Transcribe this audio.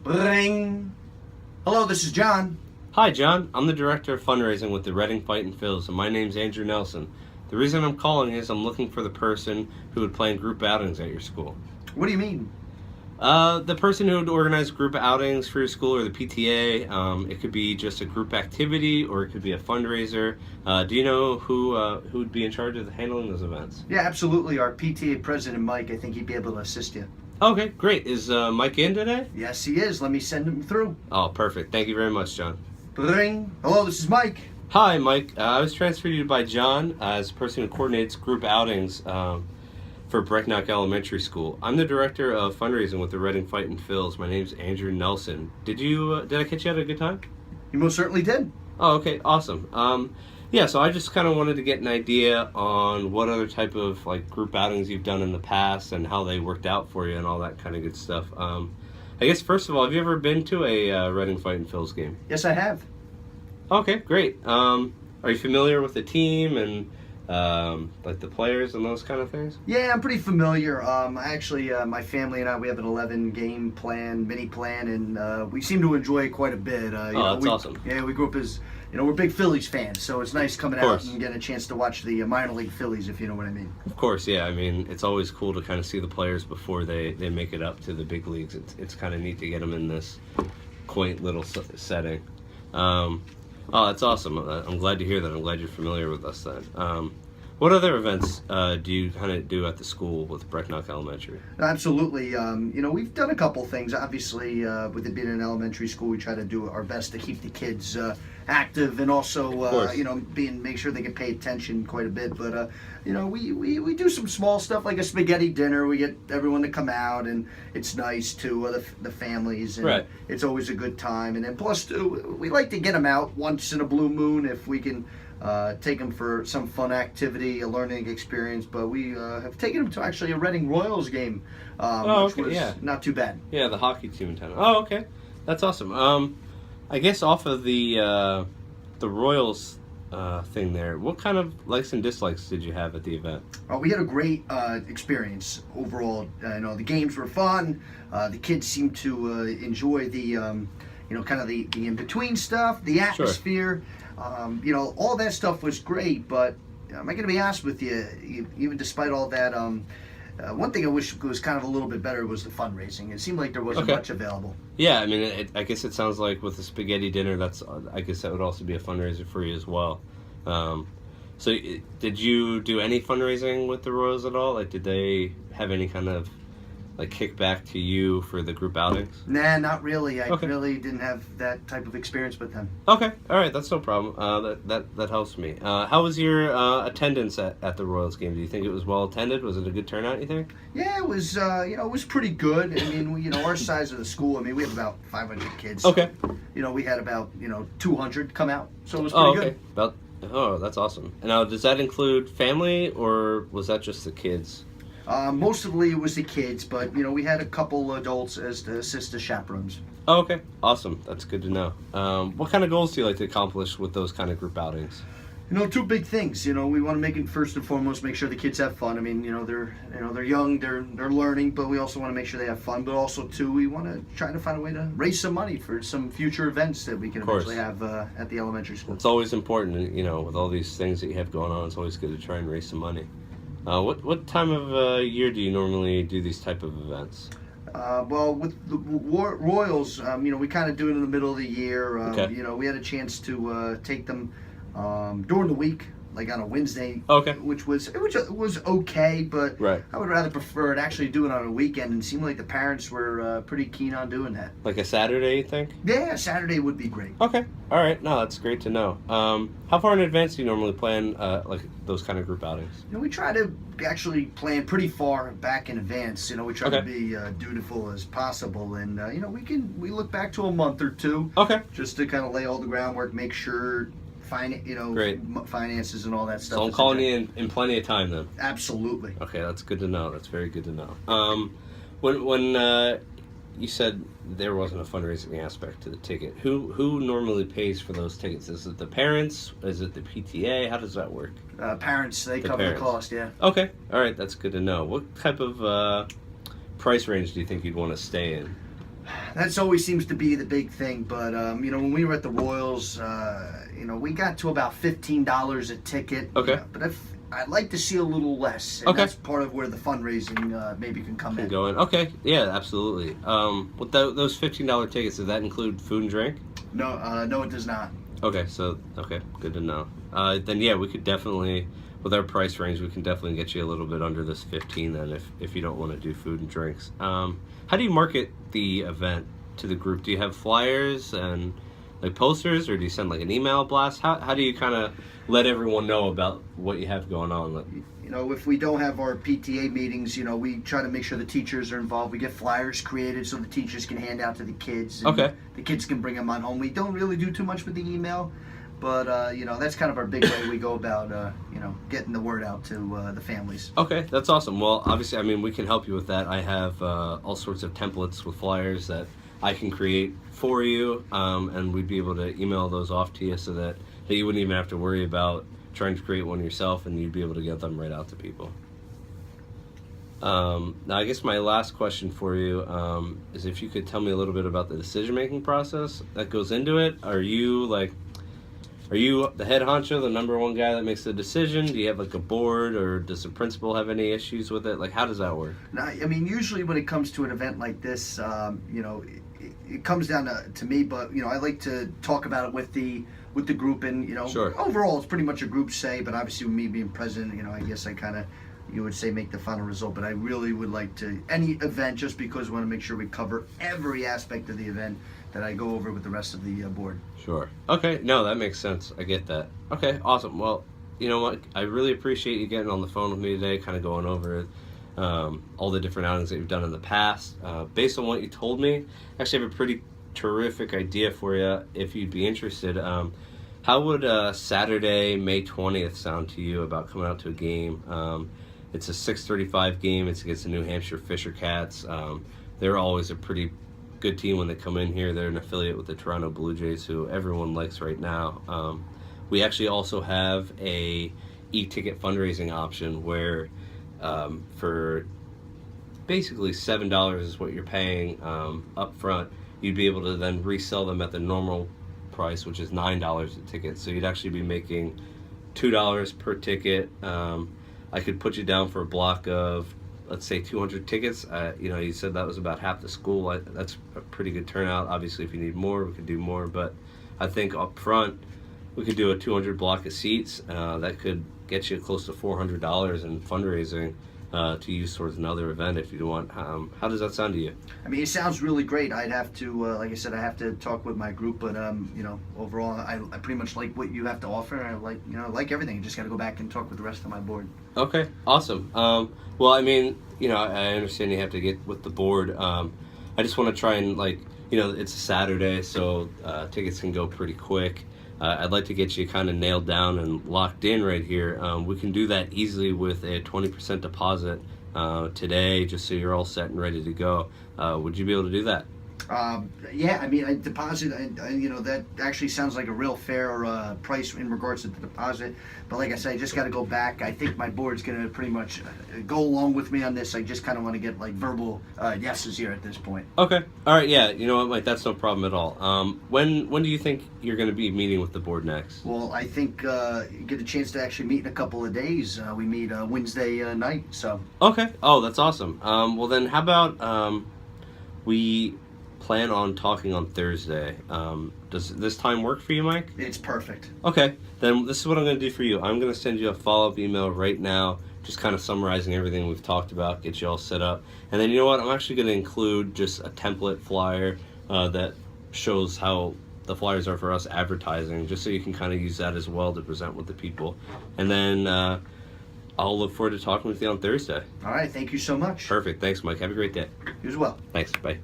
Ring. Hello, this is John. Hi, John. I'm the director of fundraising with the Reading Fightin' Phils, and my name's Andrew Nelson. The reason I'm calling is I'm looking for the person who would plan group outings at your school. What do you mean? The person who would organize group outings for your school or the PTA. It could be just a group activity or it could be a fundraiser. Do you know who would be in charge of handling those events? Yeah, absolutely. Our PTA president, Mike, I think he'd be able to assist you. Okay, great. Is Mike in today? Yes, he is. Let me send him through. Oh, perfect. Thank you very much, John. Ring. Hello, this is Mike. Hi, Mike. I was transferred to you by John as the person who coordinates group outings for Brecknock Elementary School. I'm the director of fundraising with the Reading Fightin' Phils. My name's Andrew Nelson. Did I catch you at a good time? You most certainly did. Oh, okay, awesome. So I just kind of wanted to get an idea on what other type of group outings you've done in the past and how they worked out for you and all that kind of good stuff. I guess first of all, have you ever been to a Reading Fightin' Phils game? Yes, I have. Okay, great. Are you familiar with the team and the players and those kind of things? Yeah, I'm pretty familiar. Actually, my family and I, we have an 11-game plan, mini plan, and we seem to enjoy it quite a bit. That's awesome. Yeah, we grew up as, we're big Phillies fans, so it's nice coming out course. and getting a chance to watch the minor league Phillies, if you know what I mean. Of course, yeah. I mean, it's always cool to kind of see the players before they make it up to the big leagues. It's kind of neat to get them in this quaint little setting. Oh, that's awesome. I'm glad to hear that. I'm glad you're familiar with us then. What other events do you kind of do at the school with Brecknock Elementary? Absolutely. We've done a couple things. Obviously, with it being an elementary school, we try to do our best to keep the kids active and also, make sure they can pay attention quite a bit. But, we do some small stuff like a spaghetti dinner. We get everyone to come out, and it's nice to the families. And right. It's always a good time. And then plus, we like to get them out once in a blue moon if we can. Take them for some fun activity, a learning experience, but we have taken them to actually a Reading Royals game, which was not too bad. Yeah, the hockey team in town. Oh, okay. That's awesome. I guess off of the Royals thing there, what kind of likes and dislikes did you have at the event? We had a great experience overall. The games were fun. The kids seemed to enjoy the, kind of the in-between stuff, the atmosphere. Sure. All that stuff was great, but I'm going to be honest with you, even despite all that, one thing I wish was kind of a little bit better was the fundraising. It seemed like there wasn't much available. Yeah, I mean, I guess it sounds like with the spaghetti dinner, I guess that would also be a fundraiser for you as well. So did you do any fundraising with the Royals at all? Did they have any kind of kickback to you for the group outings? Nah, not really. I really didn't have that type of experience with them. Okay, all right, that's no problem. That helps me. How was your attendance at the Royals game? Do you think it was well attended? Was it a good turnout, you think? Yeah, it was. It was pretty good. I mean, our size of the school. I mean, we have about 500 kids. Okay. We had about 200 come out, so it was pretty good. That's awesome. And now, does that include family, or was that just the kids? Mostly it was the kids, but we had a couple adults as the assist as chaperones. Oh, okay, awesome. That's good to know. What kind of goals do you like to accomplish with those kind of group outings? Two big things. We want to make it first and foremost, make sure the kids have fun. I mean, they're young, they're learning, but we also want to make sure they have fun. But also too, we want to try to find a way to raise some money for some future events that we can eventually have at the elementary school. It's always important, with all these things that you have going on. It's always good to try and raise some money. What time of year do you normally do these type of events? Well, with the Royals, we kind of do it in the middle of the year. Okay. We had a chance to take them during the week, like on a Wednesday. Okay. Which was okay, but right. I would rather prefer to actually do it on a weekend, and it seemed like the parents were pretty keen on doing that. Like a Saturday, you think? Yeah, Saturday would be great. Okay. All right. No, that's great to know. How far in advance do you normally plan those kind of group outings? We try to actually plan pretty far back in advance. We try to be dutiful as possible, and we look back to a month or two. Okay. Just to kind of lay all the groundwork, make sure. Great. Finances and all that stuff. So I'm calling you in plenty of time then. Absolutely. Okay, that's good to know. That's very good to know. When you said there wasn't a fundraising aspect to the ticket, who normally pays for those tickets? Is it the parents? Is it the PTA? How does that work? Parents, they cover the cost. Yeah. Okay, all right, that's good to know. What type of price range do you think you'd want to stay in? That's always seems to be the big thing. But when we were at the Royals, we got to about $15 a ticket. Okay. But I'd like to see a little less. And Okay. That's part of where the fundraising maybe can come in. Going. Okay. Yeah, absolutely. With those $15 tickets, does that include food and drink? No, it does not. Okay. So good to know. Then yeah, we could definitely, with our price range, we can definitely get you a little bit under this 15. Then if you don't want to do food and drinks. How do you market the event to the group? Do you have flyers and like posters, or do you send like an email blast? How do you kind of let everyone know about what you have going on? If we don't have our PTA meetings, we try to make sure the teachers are involved. We get flyers created so the teachers can hand out to the kids. And Okay. The kids can bring them on home. We don't really do too much with the email, but that's kind of our big way we go about getting the word out to the families. Okay, that's awesome. Well, obviously, I mean, we can help you with that. I have all sorts of templates with flyers that I can create for you, and we'd be able to email those off to you so that you wouldn't even have to worry about trying to create one yourself, and you'd be able to get them right out to people. Now, I guess my last question for you is if you could tell me a little bit about the decision-making process that goes into it. Are you the head honcho, the number one guy that makes the decision? Do you have like a board, or does the principal have any issues with it? Like, how does that work? Now, usually when it comes to an event like this, it comes down to me, but I like to talk about it with the group, and Sure. Overall it's pretty much a group say, but obviously with me being president, I guess I kind of, you would say, make the final result. But I really would like to, any event, just because we want to make sure we cover every aspect of the event, that I go over with the rest of the board. Sure. Okay. No, that makes sense. I get that. Okay. Awesome. Well, you know what? I really appreciate you getting on the phone with me today, kind of going over all the different outings that you've done in the past. Based on what you told me, I actually have a pretty terrific idea for you if you'd be interested. How would Saturday, May 20th sound to you about coming out to a game? It's a 6:35 game. It's against the New Hampshire Fisher Cats. They're always a pretty good team when they come in here. They're an affiliate with the Toronto Blue Jays, who everyone likes right now. We actually also have a e-ticket fundraising option where for basically $7 is what you're paying up front. You'd be able to then resell them at the normal price, which is $9 a ticket. So you'd actually be making $2 per ticket. I could put you down for a block of, let's say, 200 tickets. You said that was about half the school. That's a pretty good turnout. Obviously, if you need more, we could do more. But I think up front, we could do a 200 block of seats. That could get you close to $400 in fundraising to use towards another event if you want. How does that sound to you? It sounds really great. I'd have to, like I said, I have to talk with my group, but overall, I pretty much like what you have to offer. I like everything. I just got to go back and talk with the rest of my board. Okay, awesome. Well, I understand you have to get with the board. I just want to try and it's a Saturday, so tickets can go pretty quick. I'd like to get you kind of nailed down and locked in right here. We can do that easily with a 20% deposit today, just so you're all set and ready to go. Would you be able to do that? I deposit, that actually sounds like a real fair price in regards to the deposit. But like I said, I just got to go back. I think my board's going to pretty much go along with me on this. I just kind of want to get verbal yeses here at this point. Okay. All right. Yeah. You know what, Mike? That's no problem at all. When do you think you're going to be meeting with the board next? Well, I think you get a chance to actually meet in a couple of days. We meet Wednesday night. So. Okay. Oh, that's awesome. Well, then how about we plan on talking on Thursday. Does this time work for you, Mike? It's perfect. Okay, then this is what I'm going to do for you. I'm going to send you a follow-up email right now, just kind of summarizing everything we've talked about, get you all set up. And then you know what? I'm actually going to include just a template flyer that shows how the flyers are for us advertising, just so you can kind of use that as well to present with the people. And then I'll look forward to talking with you on Thursday. All right, thank you so much. Perfect. Thanks, Mike. Have a great day. You as well. Thanks. Bye.